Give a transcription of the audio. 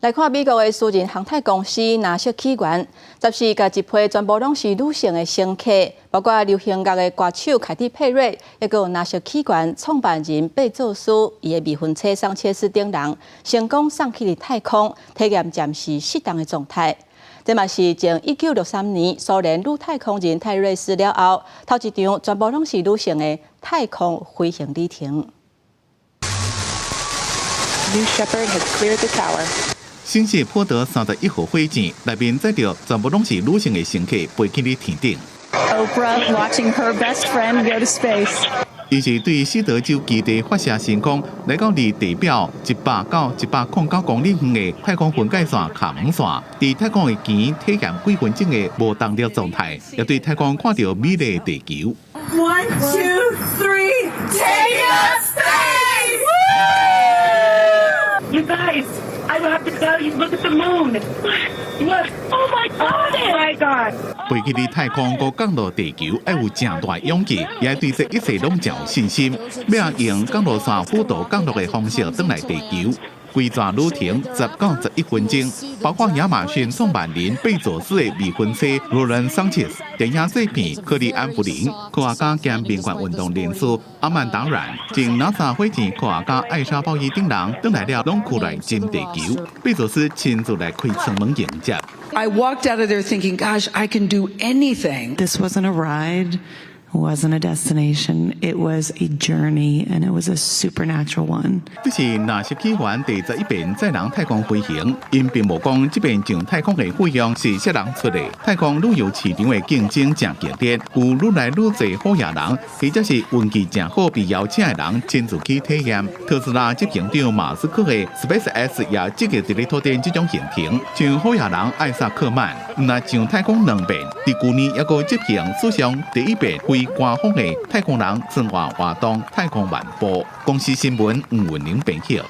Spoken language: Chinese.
来看美国的私人航太公司纳瑟起源，14甲一批全部拢是女性的乘客，包括流行乐的歌手凯蒂佩瑞，也有纳瑟起源创办人贝佐斯，伊的未婚妻桑切斯等人成功送去了太空，体验暂时适当的状态。这嘛是从1963年苏联女太空人泰瑞斯了后，头一场全部拢是女性的太空飞行旅程。New Shepard has cleared the tower. 新式波德31号火箭内面载着全部拢是女性的乘客飞去了天顶。Oprah watching her best friend go to space. 伊是对西德州基地发射成功，来到离地表100到109公里远的太空分界线卡门线，伫太空的前体验几分钟的无动力状态，也对太空看到美丽的地球。1, 2, 3, take us space! You guys, I have to tell you, look at the moon. Look, oh my God! Oh my God! 飞去伫太空，搁降落地球，要有正大勇气，也对这一切拢真有信心。要用降落伞辅导降落的方式返来地球。规段旅程10到11分钟，包括亚马逊创办人贝佐斯的未婚妻罗伦桑切斯、电影制片克里安·布林、科学家兼民权运动人士阿曼达·然，前 NASA 火箭科学家艾莎·鲍伊等人返来了拢区来进地球。贝佐斯亲自来开舱门迎接。I walked out of there thinking, gosh, I can do anything. This wasn't a ride, it wasn't a destination, it was a journey, and it was a supernatural one. 这是纳瑟起源第11遍载人太空飞行，因并无讲这边上太空的费用是谁人出的。太空旅游市场的竞争真激烈，有愈来愈多好野人，或者是运气真好被邀请的人亲自去体验。特斯拉执行长马斯克的 SpaceX 也积极伫咧拓展这种行程，像好野人艾萨克曼，若上太空2遍，伫去年也个执行史上第1遍飞官方的太空人生活活动太空漫步。公司新闻吴文玲编写。